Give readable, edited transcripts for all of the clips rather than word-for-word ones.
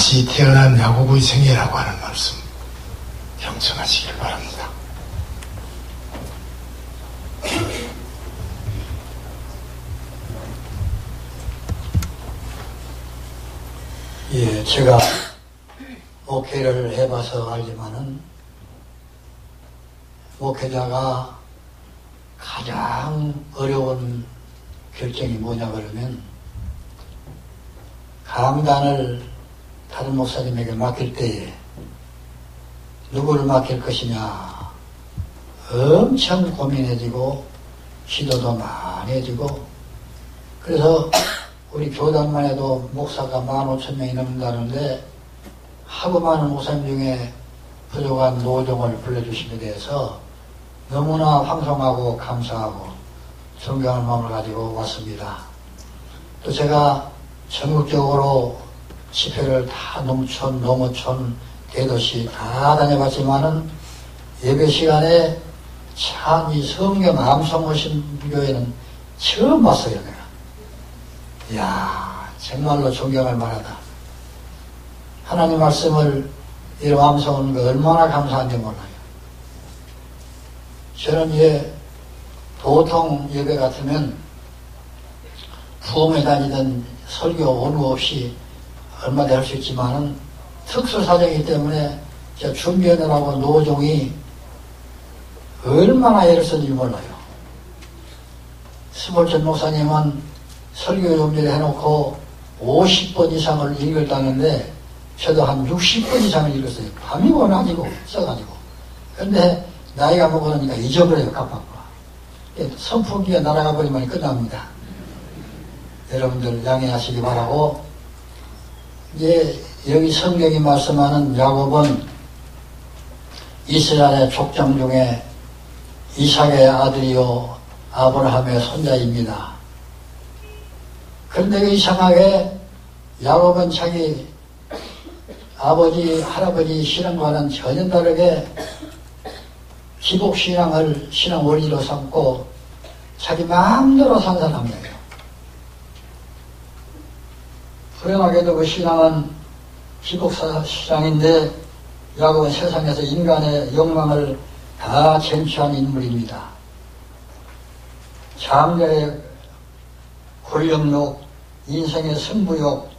다시 태어난 야곱의 생애라고 하는 말씀 경청하시길 바랍니다. 예, 제가 목회를 해봐서 알지만은 목회자가 가장 어려운 결정이 뭐냐 그러면 강단을 다른 목사님에게 맡길 때에 누구를 맡길 것이냐 엄청 고민해지고 기도도 많이 해지고 그래서 우리 교단만 해도 목사가 15,000명이 넘는다는데 하고 많은 목사님 중에 부족한 노종을 불러주심에 대해서 너무나 황송하고 감사하고 존경하는 마음을 가지고 왔습니다. 또 제가 전국적으로 집회를 다 농촌, 농어촌, 대도시 다 다녀봤지만은 예배 시간에 참 이 성경 암송하신 교회는 처음 봤어요, 내가. 이야, 정말로 존경할 만하다. 하나님 말씀을 이런 암송하는 거 얼마나 감사한지 몰라요. 저는 이제 보통 예배 같으면 부흥회 다니던 설교 원우 없이 얼마나 할 수 있지만은 특수 사정이기 때문에 제가 준비하느라고 노종이 얼마나 애를 썼는지 몰라요. 스몰천 목사님은 설교 준비를 해놓고 50번 이상을 읽었다는데 저도 한 60번 이상을 읽었어요. 밤이고 낮이고 써가지고. 근데 나이가 먹으니까 잊어버려요, 깜빡. 선풍기가 날아가 버리면 끝납니다. 여러분들 양해하시기 바라고. 이제 여기 성경이 말씀하는 야곱은 이스라엘의 족장 중에 이삭의 아들이요 아브라함의 손자입니다. 그런데 이상하게 야곱은 자기 아버지, 할아버지 신앙과는 전혀 다르게 기복신앙을 신앙 원리로 삼고 자기 마음대로 산 사람이에요. 불행하게도 그 신앙은 기복신앙인데 야곱은 세상에서 인간의 욕망을 다 쟁취한 인물입니다. 장래의 권력욕, 인생의 승부욕,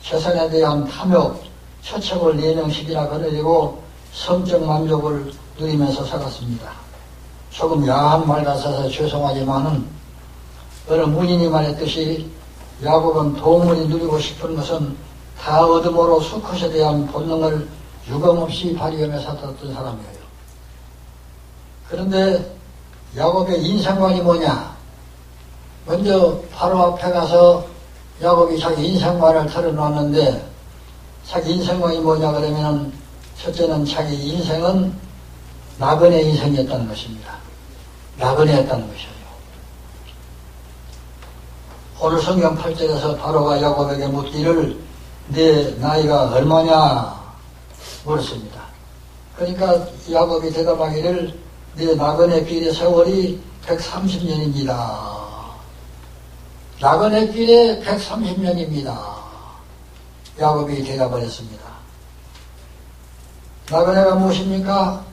재산에 대한 탐욕, 처척을 4명씩이나 거느리고 성적 만족을 누리면서 살았습니다. 조금 야한 말 같아서 죄송하지만은 어느 문인이 말했듯이 야곱은 도문이 누리고 싶은 것은 다 얻음으로 수컷에 대한 본능을 유감없이 발휘하며 살았던 사람이에요. 그런데 야곱의 인생관이 뭐냐? 먼저 바로 앞에 가서 야곱이 자기 인생관을 털어놨는데 자기 인생관이 뭐냐 그러면 첫째는 자기 인생은 나그네 인생이었다는 것입니다. 나그네였다는 것이에요. 오늘 성경 8절에서 바로가 야곱에게 묻기를 네 나이가 얼마냐 물었습니다. 그러니까 야곱이 대답하기를 네 나그네 길의 세월이 130년입니다. 나그네 길에 130년입니다. 야곱이 대답을 했습니다. 나그네가 무엇입니까?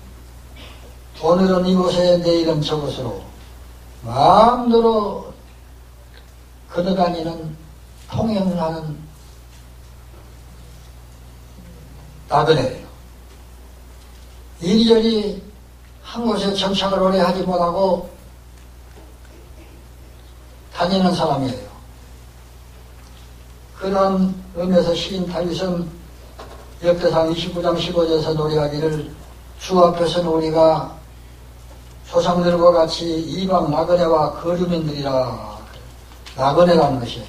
오늘은 이곳에 내일은 저곳으로 마음대로 걸어다니는 통행을 하는 나그네예요. 이리저리 한 곳에 정착을 오래 하지 못하고 다니는 사람이에요. 그런 의미에서 시인 다윗은 역대상 29장 15절에서 노래하기를 주 앞에서는 우리가 조상들과 같이 이방 나그네와 거류민들이라. 나그네라는 것이에요.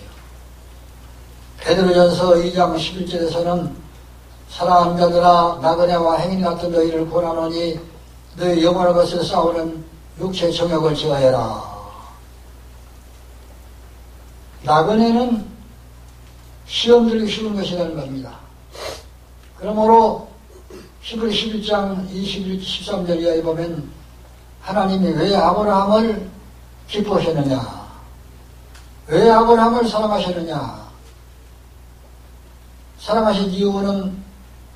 베드로전서 2장 11절에서는 사랑하는 자들아 나그네와 행인 같은 너희를 권하노니 너희 영원한 것을 싸우는 육체의 정욕을 제어해라. 나그네는 시험 들기 쉬운 것이라는 겁니다. 그러므로 히브리 11장 13절 이하에 보면 하나님이 왜 아브라함을 기뻐하셨느냐? 왜 아브라함을 사랑하셨느냐? 사랑하신 이유는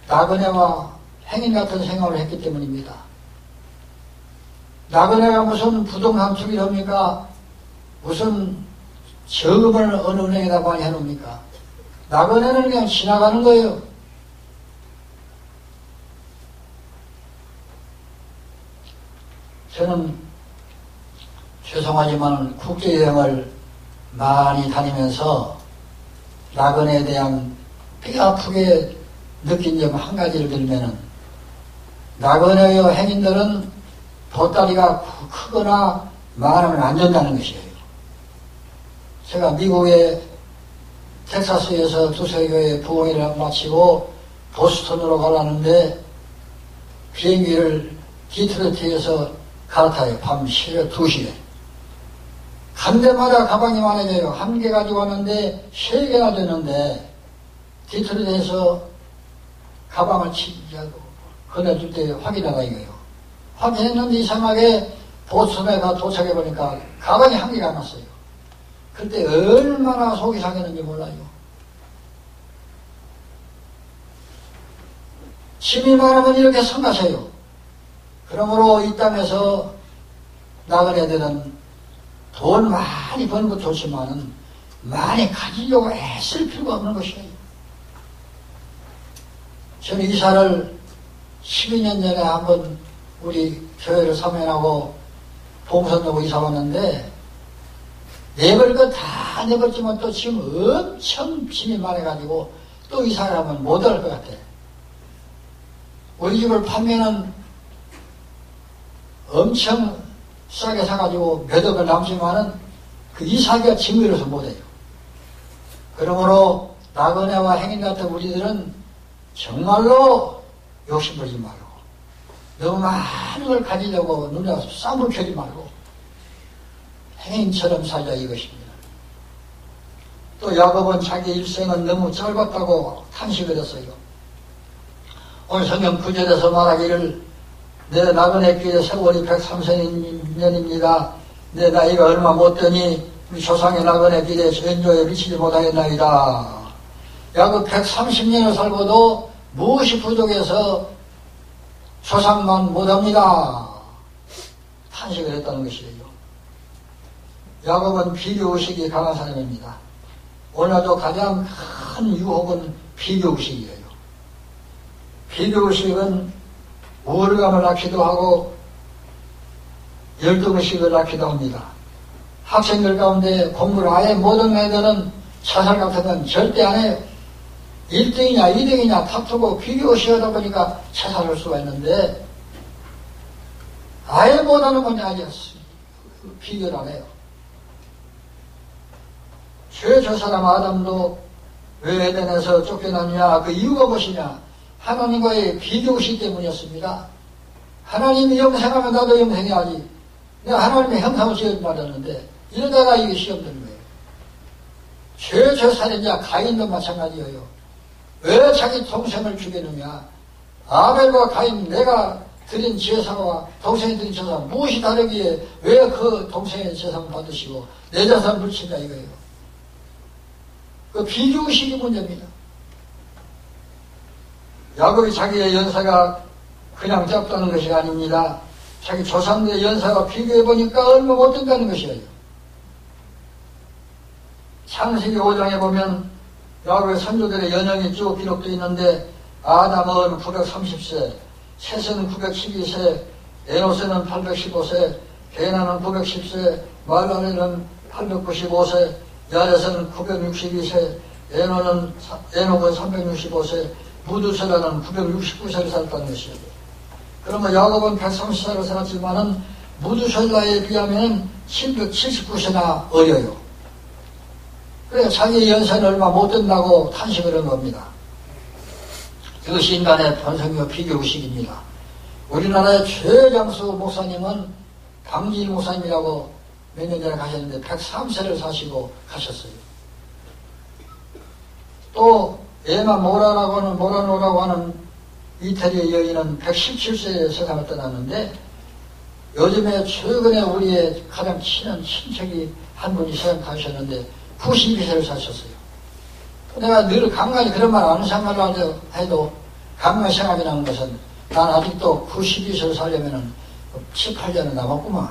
나그네와 행인 같은 생활을 했기 때문입니다. 나그네가 무슨 부동산 투기를 합니까? 무슨 저금을 어느 은행에다 많이 해놓습니까? 나그네는 그냥 지나가는 거예요. 저는 죄송하지만 국제여행을 많이 다니면서 나그네에 대한 뼈 아프게 느낀 점 한 가지를 들면은, 나그네의 행인들은 보따리가 크거나 많으면 안 된다는 것이에요. 제가 미국의 텍사스에서 두세 교회 부흥회를 마치고 보스턴으로 가려는데 비행기를 디트로이트에서 갈아타요. 밤 새벽 2시에. 간 데마다 가방이 많아져요. 한 개 가지고 왔는데 3개나 되는데 디트로이트에서 가방을 꺼내줄 때 확인하라 이거예요. 확인했는데 이상하게 보스턴에 도착해보니까 가방이 한 개가 안 왔어요. 그때 얼마나 속이 상했는지 몰라요. 짐이 많으면 이렇게 성가세요. 그러므로 이 땅에서 나그네들은 돈 많이 버는 것도 좋지만은 많이 가지려고 애쓸 필요가 없는 것이에요. 저는 이사를 12년 전에 한번 우리 교회를 사면하고 봉선하고 이사 왔는데 내버릴 거 다 내버렸지만 또 지금 엄청 짐이 많아가지고 또 이사를 하면 못 할 것 같아. 우리 집을 파면은 엄청 싸게 사가지고 몇 억을 남지만은 그 이사기가 짐이라서 못해요. 그러므로 나그네와 행인 같은 우리들은 정말로 욕심부리지 말고 너무 많은 걸 가지려고 눈에 쌈을 켜지 말고 행인처럼 살자 이것입니다. 또 야곱은 자기 일생은 너무 짧았다고 탄식을 했어요. 오늘 성경 9절에서 말하기를 내 나그네 길의 세월이 130년입니다. 내 나이가 얼마 못되니 우리 조상의 나그네 길에 전조에 미치지 못하겠나이다. 야곱 130년을 살고도 무엇이 부족해서 조상만 못합니다. 탄식을 했다는 것이에요. 야곱은 비교의식이 강한 사람입니다. 오늘도 가장 큰 유혹은 비교의식이에요. 비교의식은 우월감을 낳기도 하고 열등의식을 낳기도 합니다. 학생들 가운데 공부를 아예 못하는 애들은 자살 같은 건 절대 안 해요. 1등이냐 2등이냐 다투고 비교의식을 하다 보니까 자살할 수가 있는데 아예 못하는 건 아니야. 비교를 안 해요. 저 사람 아담도 왜 에덴에서 쫓겨났냐? 그 이유가 무엇이냐? 하나님과의 비교의식 때문이었습니다. 하나님이 영생하면 나도 영생해야지. 내가 하나님의 형상을 지어받았는데 이러다가 이게 시험되는 거예요. 저 살인자 가인도 마찬가지예요. 왜 자기 동생을 죽였느냐? 아벨과 가인, 내가 드린 제사와 동생이 드린 제사 무엇이 다르기에 왜 그 동생의 제사를 받으시고 내 제사를 물친다 이거예요. 그 비교의식이 문제입니다. 야곱이 자기의 연사가 그냥 짧다는 것이 아닙니다. 자기 조상들의 연사와 비교해보니까 얼마 못된다는 것이에요. 창세기 5장에 보면 야곱의 선조들의 연령이 쭉 기록되어 있는데 아담은 930세, 셋은 912세, 에노스는 815세, 게나는 910세, 말라렐은 895세, 야렛은 962세, 에녹은 365세, 무두셀라는 969세를 살았다는 것이에요. 그러면 야곱은 130세를 살았지만은 무두셀라에 비하면 779세나 어려요. 그래서 자기의 연세는 얼마 못 된다고 탄식을 한 겁니다. 이것이 인간의 본성이요 비교의식입니다. 우리나라의 최장수 목사님은 강지일 목사님이라고 몇 년 전에 가셨는데 103세를 사시고 가셨어요. 또 에마 모라노라고 하는 이태리의 여인은 117세에 세상을 떠났는데 요즘에 최근에 우리의 가장 친한 친척이 한 분이 세상 가셨는데 92세를 사셨어요. 내가 늘 간간히 그런 말 안 생각을 해도 간간히 생각이 나는 것은 난 아직도 92세를 살려면은 7, 8년은 남았구만.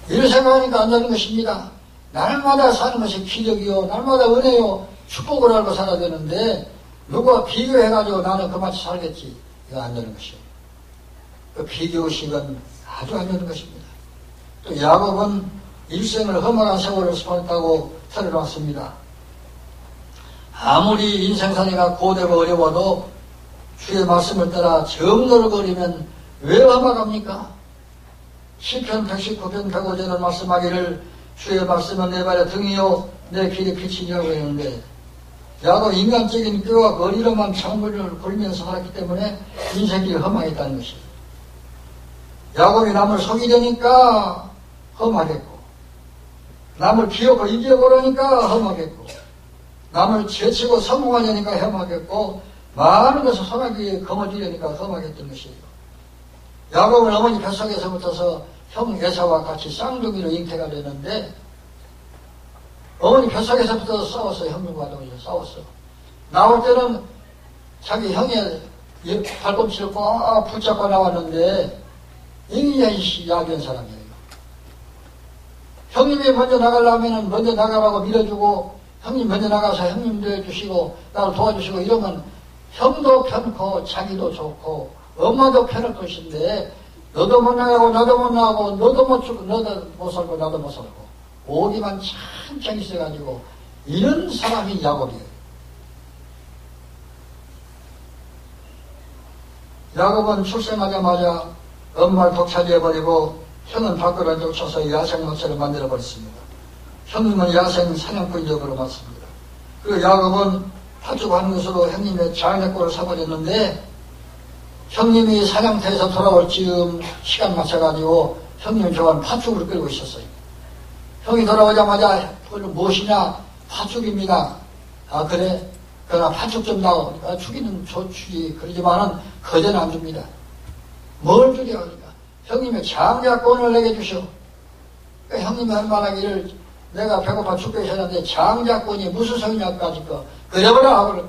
이런 생각하니까 안 되는 것입니다. 날마다 사는 것이 기적이요, 날마다 은혜요, 축복을 알고 살아야 되는데, 누가 비교해가지고 나는 그만치 살겠지. 이거 안 되는 것이요. 그 비교의식은 아주 안 되는 것입니다. 또 야곱은 일생을 험악한 세월을 보냈다고 틀어놨습니다. 아무리 인생살이가 고되고 어려워도 주의 말씀을 따라 정노력거리면 왜 험악합니까? 시편 119편 105절은 말씀하기를 주의 말씀은 내 발의 등이요 내 길의 빛이라고 했는데, 야곱 인간적인 뼈와 거리로만 창문을 걸면서 살았기 때문에 인생길이 험하겠다는 것이에요. 야곱이 남을 속이려니까 험하겠고, 남을 비웃고 이겨보려니까 험하겠고, 남을 제치고 성공하려니까 험하겠고, 많은 것을 선하기 위해 거머쥐려니까 험하겠던 것이에요. 야곱은 어머니 뱃속에서부터서 형 에사와 같이 쌍둥이로 잉태가 되는데, 어머니 뱃속에서부터 싸웠어. 형님과 동시에 싸웠어. 나올 때는 자기 형의 발꿈치를 꽉 붙잡고 나왔는데, 이게 야비한 사람이에요. 형님이 먼저 나가려면 먼저 나가라고 밀어주고, 형님 먼저 나가서 형님도 해주시고 나를 도와주시고 이러면 형도 편고 자기도 좋고 엄마도 편할 것인데, 너도 못 나가고 나도 못 나가고 너도 못 죽고 너도 못 살고 나도 못 살고 오기만 참참 있어가지고 이런 사람이 야곱이에요. 야곱은 출생하자마자 엄마를 독차지해버리고 형은 밖으로 쫓아서 야생 목사를 만들어버렸습니다. 형님은 야생 사냥꾼적으로 맞습니다. 그리고 야곱은 파죽하는 것으로 형님의 장래꼴을 사버렸는데, 형님이 사냥터에서 돌아올 즈음 시간 맞춰가지고 형님 좋아하는 팥죽을 끌고 있었어요. 형이 돌아오자마자 그건 무엇이냐? 팥죽입니다. 아 그래? 그러나 팥죽 좀 나오. 아, 주기는 좋지. 그러지만은 거저는 안 줍니다. 뭘 주려 그러니까 형님의 장자권을 내게 주시오. 그러니까 형님이 할 말하기를 내가 배고파 죽게 하셨는데 장자권이 무슨 소리냐까지 그래버려 하고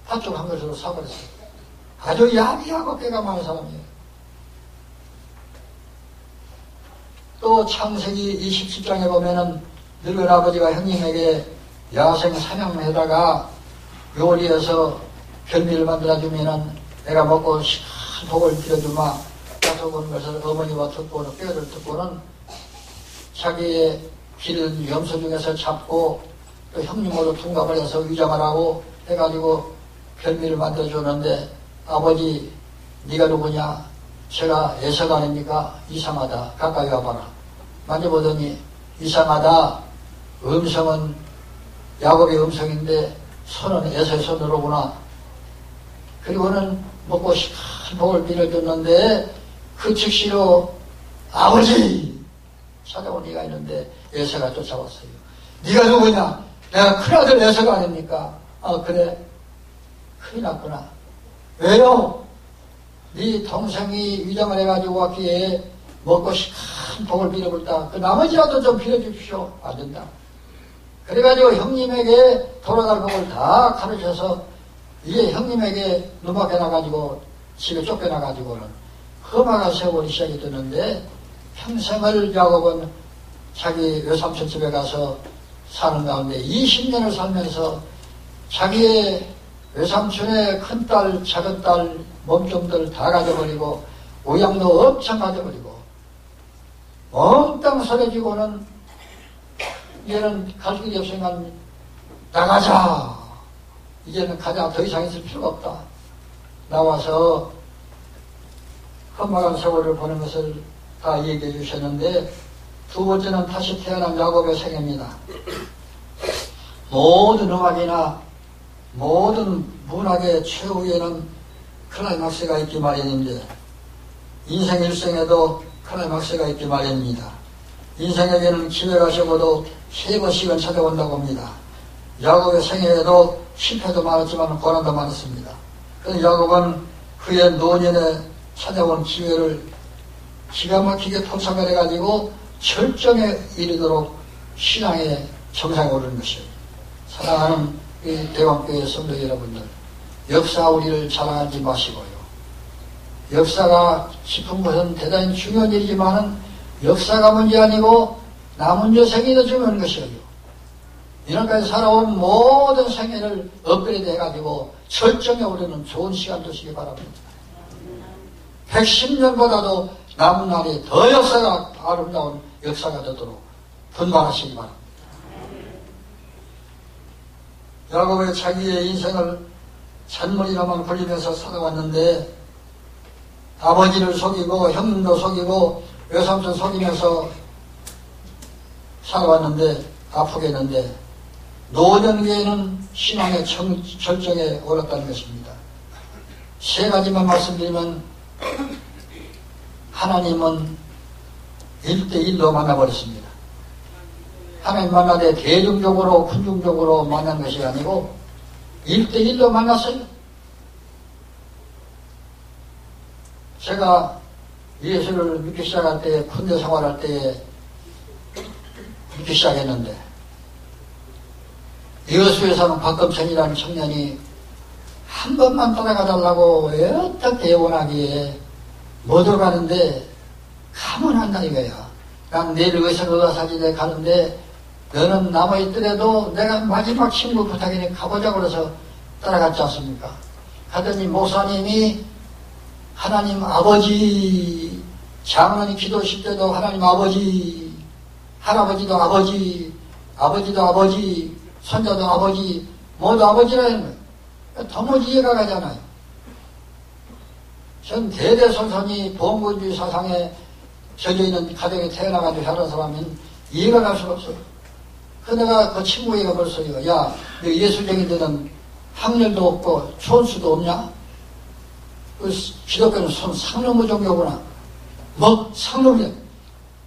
팥죽 한 것으로 사버렸어요. 아주 야비하고 깨가 많은 사람이에요. 또 창세기 27장에 보면은 늙은 아버지가 형님에게 야생 사냥에다가 요리해서 별미를 만들어주면은 내가 먹고 시큰 복을 빌어주마. 약속한 것을 어머니와 듣고는 뼈를 듣고는 자기의 기른 염소 중에서 잡고 또 형님으로 둔갑을 해서 위장을 하고 해가지고 별미를 만들어주는데, 아버지 네가 누구냐? 제가 에서가 아닙니까? 이상하다. 가까이 와봐라. 만져보더니 이상하다. 음성은 야곱의 음성인데 손은 에서의 손으로구나. 그리고는 먹고 시큰 복을 빌어줬는데 그 즉시로 아버지 찾아온 네가 있는데 에서가 쫓아왔어요. 네가 누구냐? 내가 큰아들 에서가 아닙니까? 아 그래? 큰일 났구나. 왜요? 네 동생이 위장을 해가지고 왔기에 먹고 시큰 복을 빌어볼다. 그 나머지라도 좀 빌어주십시오. 안 된다. 그래가지고 형님에게 돌아갈 복을 다 가르쳐서 이제 형님에게 누밖에 나가지고 집에 쫓겨나가지고는 험악한 세월이 시작이 되는데, 평생을 야곱은 자기 외삼촌 집에 가서 사는 가운데 20년을 살면서 자기의 외삼촌의 큰딸, 작은딸 몸종들 다 가져버리고 우양도 엄청 가져버리고 멍땅 서려지고는 이제는 갈 길이 없으니까 나가자. 이제는 가자. 더 이상 있을 필요가 없다. 나와서 험악한 세월을 보낸 것을 다 얘기해 주셨는데, 두 번째는 다시 태어난 야곱의 생애입니다. 모든 음악이나 모든 문학의 최후에는 클라이막스가 있기 마련인데, 인생 일생에도 클라이막스가 있기 마련입니다. 인생에게는 기회가 적어도 3번씩은 찾아온다고 합니다. 야곱의 생애에도 실패도 많았지만 고난도 많았습니다. 그래서 야곱은 그의 노년에 찾아온 기회를 기가 막히게 포착을 해가지고 절정에 이르도록 신앙의 정상에 오르는 것이에요. 사랑하는 이 대왕교회 성도 여러분들, 역사 우리를 자랑하지 마시고요. 역사가 싶은 것은 대단히 중요한 일이지만은 역사가 문제 아니고 남은 여생이 더 중요한 것이에요. 이날까지 살아온 모든 생애를 업그레이드 해가지고 철정에 오르는 좋은 시간 되시기 바랍니다. 110년보다도 남은 날이 더 역사가 아름다운 역사가 되도록 분발하시기 바랍니다. 야곱의 자기의 인생을 잔머리로만 굴리면서 살아왔는데 아버지를 속이고 형님도 속이고 외삼촌 속이면서 살아왔는데 아프게 했는데 노년기에는 신앙의 절정에 올랐다는 것입니다. 세 가지만 말씀드리면 하나님은 1대1로 만나버렸습니다. 하나님 만나되 대중적으로 군중적으로 만난 것이 아니고 1대1로 만났어요. 제가 예수를 믿기 시작할 때 군대 생활할 때 믿기 시작했는데 여수에 사는 박금천이라는 청년이 한 번만 따라가달라고 어떻게 원하기에 못 들어가는데 가면 한다 이거야. 난 내일 의사사진에 가는데 너는 남아있더라도 내가 마지막 친구 부탁이니 가보자고 그래서 따라갔지 않습니까? 가더니 목사님이 하나님 아버지, 장로님 기도하실 때도 하나님 아버지, 할아버지도 아버지, 아버지도 아버지, 손자도 아버지, 모두 아버지라는 거예요. 도무지 이해가 가잖아요. 전 대대손손이 봉건주의 사상에 젖어있는 가정에 태어나가지고 사는 사람은 이해가 갈 수가 없어요. 그 내가 그 친구에게 벌써요. 야, 너 예수쟁이들은 학렬도 없고 촌수도 없냐? 그 기독교는 상놈의 종교구나. 뭐 상놈이야.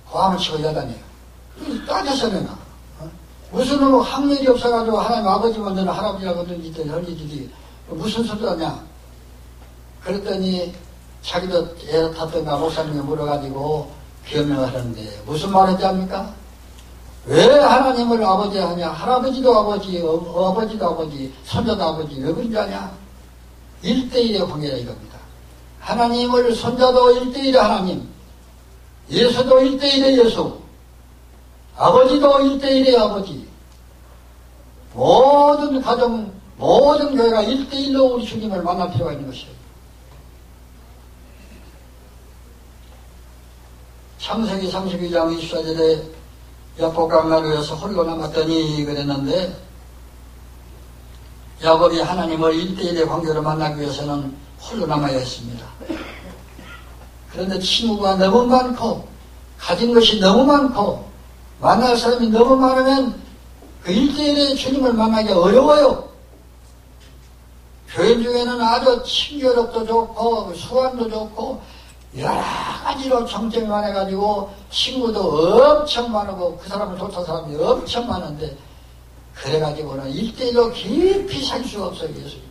고함을 치고 야단이에요. 따져서 내나. 무슨 놈의 학렬이 없어가지고 하나님 아버지만 너는 할아버지라고 하든지 헐리지 무슨 소리 하냐. 그랬더니 자기도 애 탔던가 목사님이 물어가지고 변명을 하는데 무슨 말 했지 합니까? 왜 하나님을 아버지 하냐? 할아버지도 아버지, 아버지도 아버지, 손자도 아버지, 왜 그런지 아냐? 1대1의 관계다 이겁니다. 하나님을 손자도 1대1의 하나님, 예수도 1대1의 예수, 아버지도 1대1의 아버지, 모든 가정, 모든 교회가 1대1로 우리 주님을 만날 필요가 있는 것이에요. 창세기 32장 24절에 야복강 나루에서 홀로 남았더니 그랬는데 야곱이 하나님을 1대1의 관계로 만나기 위해서는 홀로 남아야 했습니다. 그런데 친구가 너무 많고 가진 것이 너무 많고 만날 사람이 너무 많으면 그 1대1의 주님을 만나기 어려워요. 교인 중에는 아주 친교력도 좋고 수완도 좋고 여러 가지로 정점이 많아가지고 친구도 엄청 많고 그 사람을 쫓아온 사람이 엄청 많은데 그래가지고는 1대1로 깊이 살 수가 없어요. 예수님은.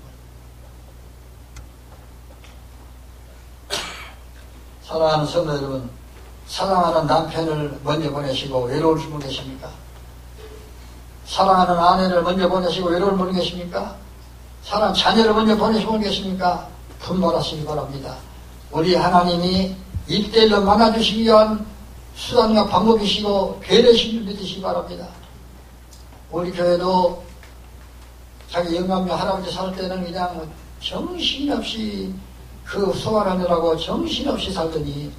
사랑하는 성도 여러분, 사랑하는 남편을 먼저 보내시고 외로울 분 계십니까? 사랑하는 아내를 먼저 보내시고 외로울 분 계십니까? 사랑하는 자녀를 먼저 보내시고 분 계십니까? 분발하시기 바랍니다. 우리 하나님이 1대1로 만나주시기 위한 수단과 방법이시고 계례신 줄 믿으시기 바랍니다. 우리 교회도 자기 영감녀 할아버지 살 때는 그냥 정신없이 그 소환하느라고 정신없이 살더니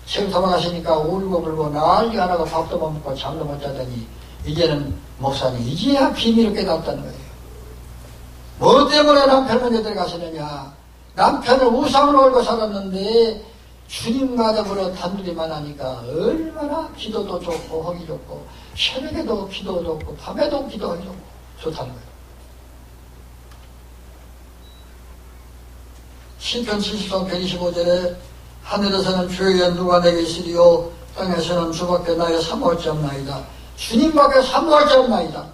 지금 돌아가시니까 울고불고 난리 안 하고 밥도 못 먹고 잠도 못 자더니 이제는 목사님 이제야 비밀을 깨닫다는 거예요. 뭐 때문에 남편 먼저 들어가시느냐. 남편을 우상으로 알고 살았는데 주님과 더불어 단둘이 만나니까 얼마나 기도도 좋고 하기 좋고 새벽에도 기도 좋고 밤에도 기도하기 좋고 좋다는 거예요. 시편 73편 25절에 하늘에서는 주의 누가 내게 있으리요 땅에서는 주밖에 나의 사모할 자 없나이다. 주님밖에 사모할 자 없나이다.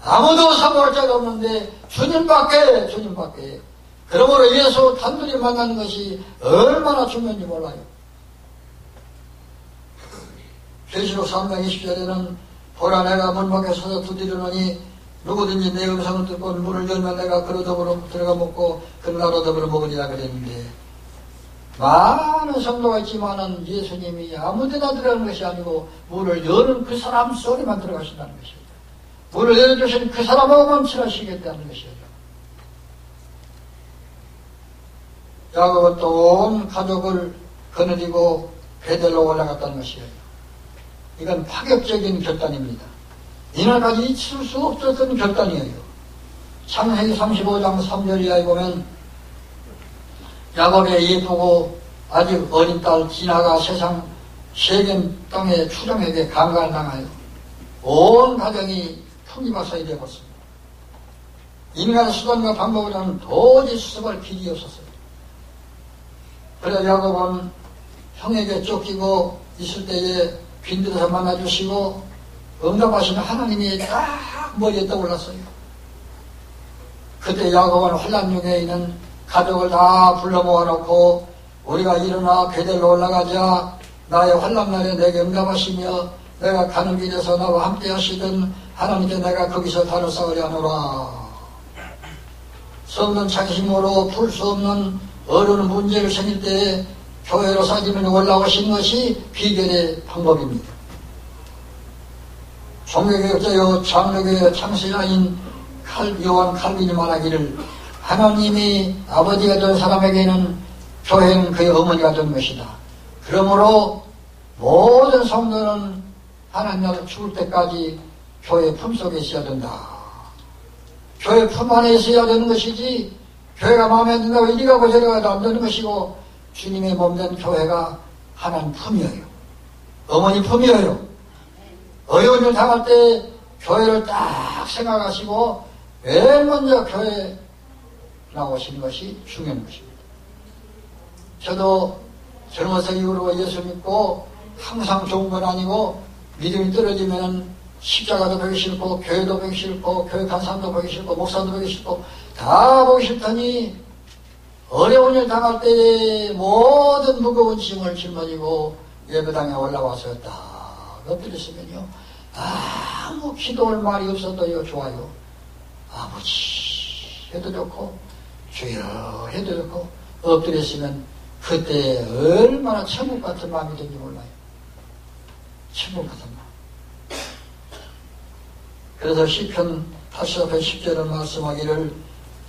아무도 사모할 자가 없는데 주님밖에 그러므로 예수 단둘이 만나는 것이 얼마나 중요한지 몰라요. 계시록 3장 20절에는 보라 내가 문 밖에 서서 두드리노니 누구든지 내 음성을 듣고 문을 열면 내가 그로 더불어 들어가 먹고 그 나로 더불어 먹으리라 그랬는데, 많은 성도가 있지만은 예수님이 아무데나 들어가는 것이 아니고 문을 여는 그 사람 소리만 들어가신다는 것이에요. 문을 열어주신 그 사람하고만 친하시겠다는 것이에요. 야곱은 또 온 가족을 거느리고 베델로 올라갔다는 것이에요. 이건 파격적인 결단입니다. 이날까지 있을 수 없었던 결단이에요. 창세기 35장 3절 이하에 보면 야곱의 예쁘고 아직 어린 딸 디나가 세상 세겜 땅에 추정에게 강간을 당하여 온 가정이 풍기박산이 되었습니다. 인간의 수단과 방법으로는 도저히 수습할 길이 없었어요. 그래서 야곱은 형에게 쫓기고 있을 때에 빈들에서 만나주시고 응답하시는 하나님이 딱 머리에 떠올랐어요. 그때 야곱은 환난 중에 있는 가족을 다 불러 모아놓고 우리가 일어나 베델로 올라가자. 나의 환난 날에 내게 응답하시며 내가 가는 길에서 나와 함께 하시던 하나님께 내가 거기서 다른 싸우려 하노라. 성는 자기 힘으로 풀 수 없는 어려운 문제를 생길 때에 교회로 사지면 올라오신 것이 비결의 방법입니다. 종교개혁자요 장로교의 창시자인 요한 칼빈이 말하기를 하나님이 아버지가 된 사람에게는 교회는 그의 어머니가 된 것이다. 그러므로 모든 성도는 하나님 죽을 때까지 교회 품속에 있어야 된다. 교회 품 안에 있어야 되는 것이지 교회가 마음에 안 든다고 이리 가고 저리 가도 안 되는 것이고 주님의 몸된 교회가 하나님 품이에요. 어머니 품이에요. 어려운 일 당할 때 교회를 딱 생각하시고 맨 먼저 교회에 나오시는 것이 중요한 것입니다. 저도 젊어서 이후로 예수 믿고 항상 좋은 건 아니고 믿음이 떨어지면 십자가도 보기 싫고 교회도 보기 싫고 교회 간 사람도 보기 싫고 목사도 보기 싫고 다 보기 싫더니 어려운 일 당할 때에 모든 무거운 짐을 짊어지고 예배당에 올라와서 딱 엎드렸으면요 아무 기도할 말이 없어도요 좋아요. 아버지 해도 좋고 주여 해도 좋고 엎드렸으면 그때 얼마나 천국 같은 마음이 된지 몰라요. 천국 같은 마음. 그래서 시편 84편 10절은 말씀하기를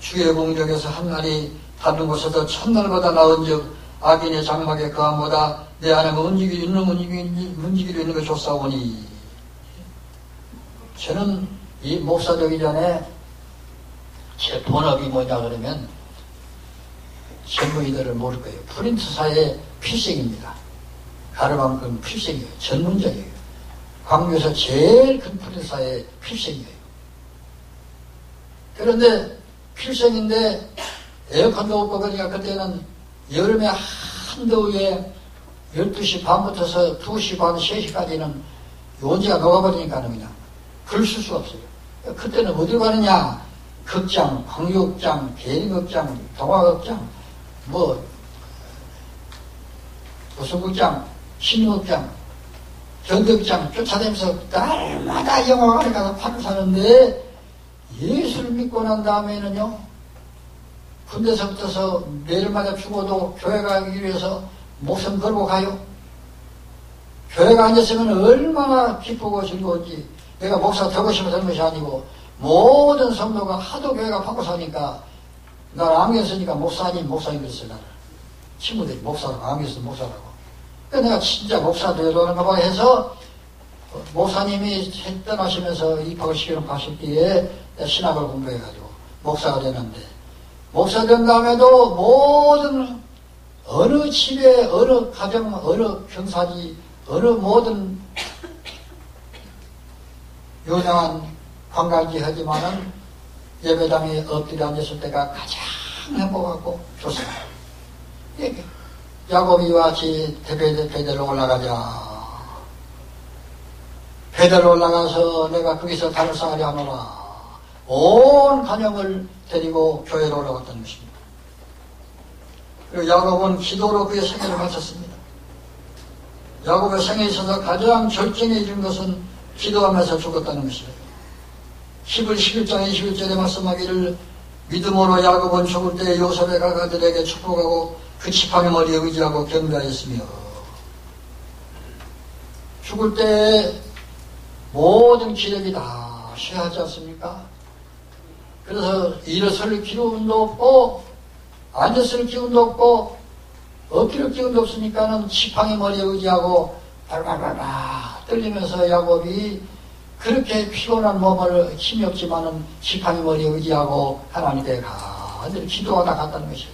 주의 공적에서 한날이 다른 곳에서 첫날보다 나은즉 악인의 장막에 그함보다 내 안에 움직이고 있는 걸 줬사오니. 저는 이 목사 되기 전에 제 본업이 뭐냐 그러면 전문의들을 모를 거예요. 프린트사의 필생입니다. 가르만큼 필생이에요. 전문적이에요. 광주에서 제일 큰 프린트사의 필생이에요. 그런데 필생인데 에어컨도 없고 그러니까 그때는 여름에 한더위에 12시 반부터서 2시 반, 3시까지는 온지가 녹아버리니까 그냥 글 쓸 수가 없어요. 그때는 어디로 가느냐? 극장, 광교극장, 계리극장, 동화극장, 무슨 극장, 신극장, 전극장 쫓아다니면서 날마다 영화관에 가서 판을 사는데 예수를 믿고 난 다음에는요 군대서부터서 매일 맞아 죽어도 교회 가기 위해서 목숨 걸고 가요. 교회가 앉았으면 얼마나 기쁘고 즐거운지. 내가 목사 되고 싶어서 하는 것이 아니고 모든 성도가 하도 교회가 바꿔 사니까 나를 안경 쓰니까 목사님 그랬어요. 나를 친구들이 목사라고 안경 쓰는 목사라고. 그래서 내가 진짜 목사 되려는가 봐 해서 목사님이 떠나시면서 입학을 시키러 가실 때에 신학을 공부해가지고 목사가 되는데 목사 된 다음에도 모든 어느 집에 어느 가정 어느 경사지 어느 모든 유명한 관광지 하지만은 예배당에 엎드려 앉았을 때가 가장 행복하고 좋습니다. 야곱이와 같이 베델로 올라가자. 베델로 올라가서 내가 거기서 단을 쌓으려 하노라. 온 가정을 데리고 교회로 올라갔다는 것입니다. 그리고 야곱은 기도로 그의 생애를 마쳤습니다. 야곱의 생애에 있어서 가장 절정에 이른 것은 기도하면서 죽었다는 것이에요. 히브리 11장 21절에 말씀하기를 믿음으로 야곱은 죽을 때 요셉의 가가들에게 축복하고 그 지팡이 머리에 의지하고 경배하였으며 죽을 때 모든 기력이 다 쇠하지 않습니까? 그래서 일어설 기운도 없고 앉았을 기운도 없고 엎드릴 기운도 없으니까는 지팡이 머리에 의지하고 발발발발 떨리면서 야곱이 그렇게 피곤한 몸을 힘이 없지만은 지팡이 머리에 의지하고 하나님께 간절히 기도하다 갔다는 것이에요.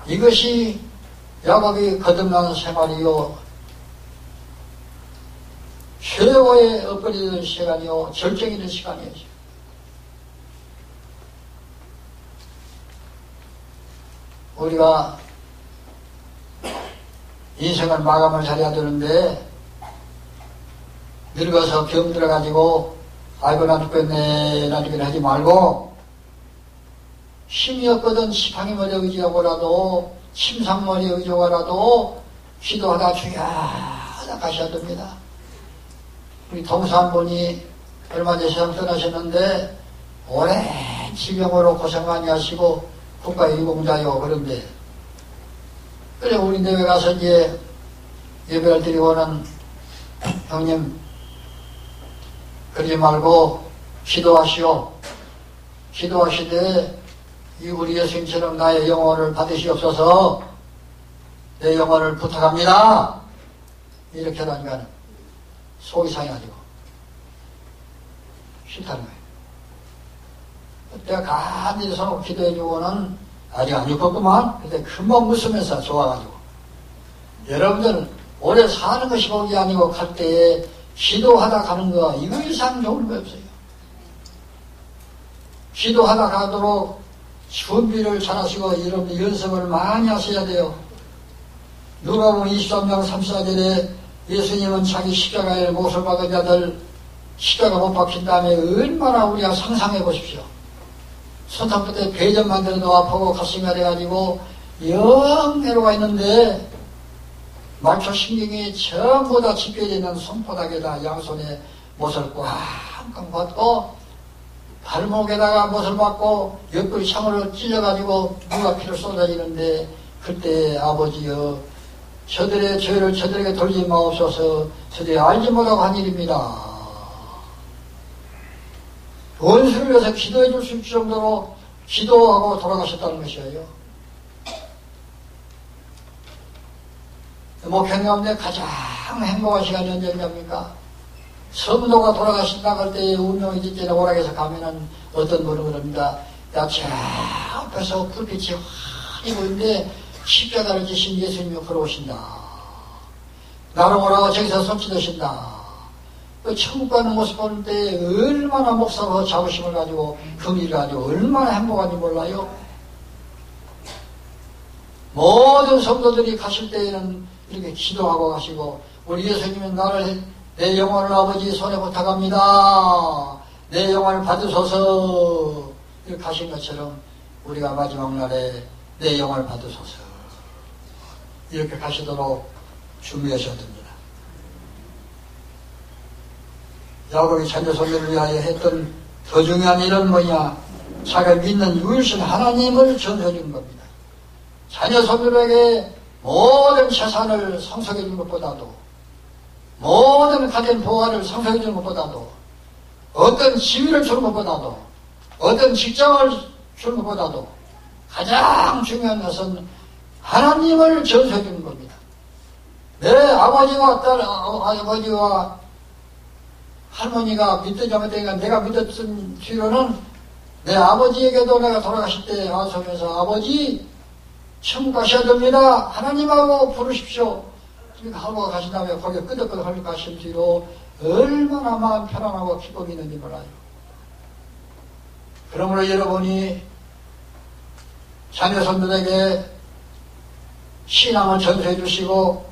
이것이 야곱이 거듭난 생활이요 최고의 엎드리는 시간이요 절정이 된 시간이에요. 우리가 인생을 마감을 잘해야 되는데 늙어서 병 들어가지고 아이고 나 죽겠네 나 죽겠네 하지 말고 힘이 없거든 지팡이 머리에 의지하고라도 침상머리에 의지하고라도 기도하다 주야 하다 가셔야 됩니다. 우리 동서 한 분이 얼마 전에 세상 떠나셨는데 오랜 질병으로 고생 많이 하시고 국가유공자요. 그런데 그래 우리 내외 가서 이제 예배를 드리고는 형님 그러지 말고 기도하시오. 기도하시되 이 우리 예수님처럼 나의 영혼을 받으시옵소서 내 영혼을 부탁합니다. 이렇게 하니까 속이 상해가지고 싫다는 거예요. 내가 간절히 손을 기도해주고는 아직 안 죽었구만. 근데 금방 웃으면서 좋아가지고. 여러분들 오래 사는 것이 복이 아니고 갈 때에 기도하다 가는 거 이거 이상 좋은 거 없어요. 기도하다 가도록 준비를 잘하시고 여러분 연습을 많이 하셔야 돼요. 누가복음 23장 34절에 예수님은 자기 십자가에 못을 박은 자들 십자가 못 박힌 다음에 얼마나 우리가 상상해 보십시오. 손톱 끝에 배전 만들어도 아프고 가슴이 아래가지고 영 애로가 있는데 말초 신경이 전부 다 집혀져 있는 손바닥에다 양손에 못을 꽝꽝 받고 발목에다가 못을 받고 옆구리 창으로 찔려가지고 누가 피를 쏟아지는데 그때 아버지여 저들의 죄를 저들에게 돌리지 마옵소서 저들이 알지 못하고 한 일입니다. 원수를 위해서 기도해 줄 수 있을 정도로 기도하고 돌아가셨다는 것이에요. 목회 가운데 가장 행복한 시간이 언제입니까? 성도가 돌아가신다고 할 때에 운명이 진짜에 오락에서 가면은 어떤 분은 그럽니다. 야, 저 앞에서 불빛이 환히 보이는데 십자가를 지신 예수님이 걸어오신다. 나를 오라고 저기서 손짓하신다. 천국 가는 모습 보는 때 얼마나 목사로 자부심을 가지고 긍의를 가지고 얼마나 행복한지 몰라요. 모든 성도들이 가실 때에는 이렇게 기도하고 가시고 우리 예수님은 나를 내 영혼을 아버지 손에 부탁합니다. 내 영혼을 받으소서 이렇게 가신 것처럼 우리가 마지막 날에 내 영혼을 받으소서 이렇게 가시도록 준비하셔야 됩니다. 야곱이 자녀 손녀를 위하여 했던 더 중요한 일은 뭐냐? 자기가 믿는 유일신 하나님을 전해주는 겁니다. 자녀 손녀에게 모든 재산을 상속해 준 것보다도 모든 가진 보화를 상속해 준 것보다도 어떤 지위를 주는 것보다도 어떤 직장을 주는 것보다도 가장 중요한 것은 하나님을 전수해 주는 겁니다. 내 아버지와 아버지와 할머니가 믿든지 안 믿든지 내가 믿었던 뒤로는 내 아버지에게도 내가 돌아가실 때 와서면서 아버지 천국 가셔야 됩니다. 하나님하고 부르십시오. 하고 가신 다음에 거기에 끄덕끄덕 하고 가신 뒤로 얼마나 마음 편안하고 기쁨이 있는지 몰라요. 그러므로 여러분이 자녀손들에게 신앙을 전수해 주시고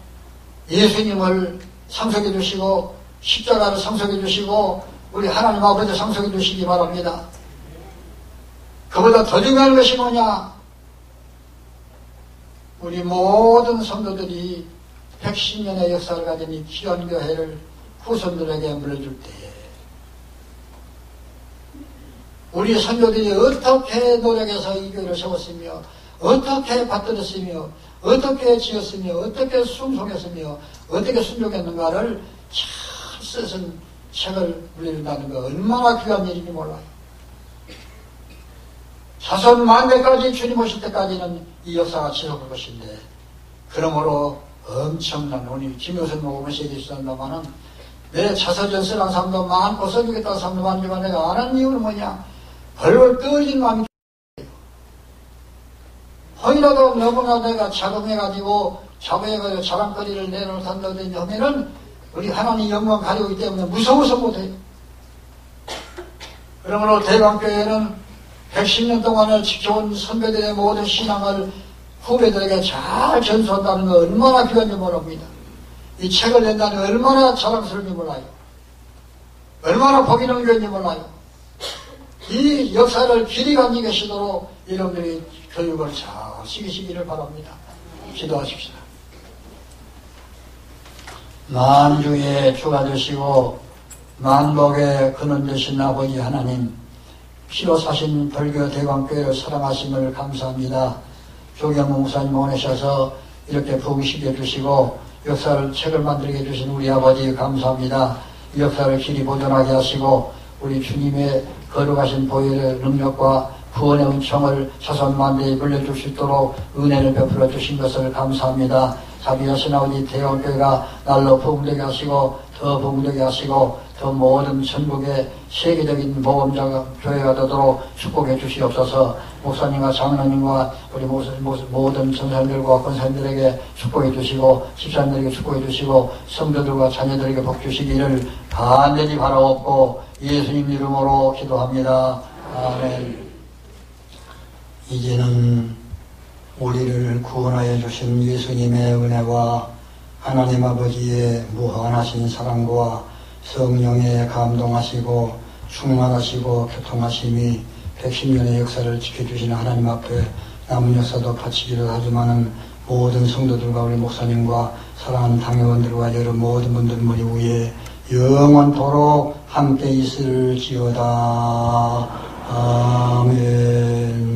예수님을 상속해 주시고 십자가를 상속해 주시고 우리 하나님 아버지 상속해 주시기 바랍니다. 그보다 더 중요한 것이 뭐냐? 우리 모든 성도들이 110년의 역사를 가진 이 귀한 교회를 후손들에게 물려줄 때 우리 선조들이 어떻게 노력해서 이 교회를 세웠으며 어떻게 받들었으며 어떻게 지었으며 어떻게 숭송했으며 어떻게 순종했는가를 잘 쓰신 책을 물린다는 거 얼마나 귀한 일인지 몰라요. 자손 만대까지 주님 오실 때까지는 이 역사가 지속할 것인데, 그러므로 엄청난, 우리 김효선 목음을 얘기했습니다마는 내 자서전 쓰는 사람도 많고 써주겠다는 사람도 많지만 내가 안 하는 이유는 뭐냐? 벌벌 떨어진 마음이 혹이라도 너무나 내가 자금해가지고 자랑거리를 내놓는다든지 하면은 우리 하나님 영광 가지고 있기 때문에 무서워서 못해요. 그러므로 대강교회는 110년 동안을 지켜온 선배들의 모든 신앙을 후배들에게 잘 전수한다는 거 얼마나 귀한지 모릅니다. 이 책을 낸다는 게 얼마나 자랑스러운지 몰라요. 얼마나 복이 있는 교회인지 몰라요. 이 역사를 길이 가지고 계시도록 여러분들이 교육을 잘 시키시기를 바랍니다. 기도하십시다. 만주의 주가 되시고 만복의 근원 되신 아버지 하나님, 피로 사신 불교 대광교회를 사랑하심을 감사합니다. 조경무 목사님 보내셔서 이렇게 부흥시켜 주시고 역사를 책을 만들게 해주신 우리 아버지 감사합니다. 이 역사를 길이 보존하게 하시고 우리 주님의 거룩하신 보혈의 능력과 구원의 은총을 자손 만대에 물려줄 수 있도록 은혜를 베풀어 주신 것을 감사합니다. 자비하신 아버지 대원교회가 날로 부흥되게 하시고 더 부흥되게 하시고 더 모든 전국의 세계적인 모범자 교회가 되도록 축복해 주시옵소서. 목사님과 장로님과 우리 모든 전사님들과 권사님들에게 축복해 주시고 집사님들에게 축복해 주시고 성도들과 자녀들에게 복 주시기를 간절히 바라옵고 예수님 이름으로 기도합니다. 아멘. 이제는 우리를 구원하여 주신 예수님의 은혜와 하나님 아버지의 무한하신 사랑과 성령의 감동하시고 충만하시고 교통하심이 110년의 역사를 지켜주시는 하나님 앞에 남은 역사도 바치기를 하지만은 모든 성도들과 우리 목사님과 사랑하는 당회원들과 여러 모든 분들 머리 위에 영원토록 함께 있을지어다. 아멘.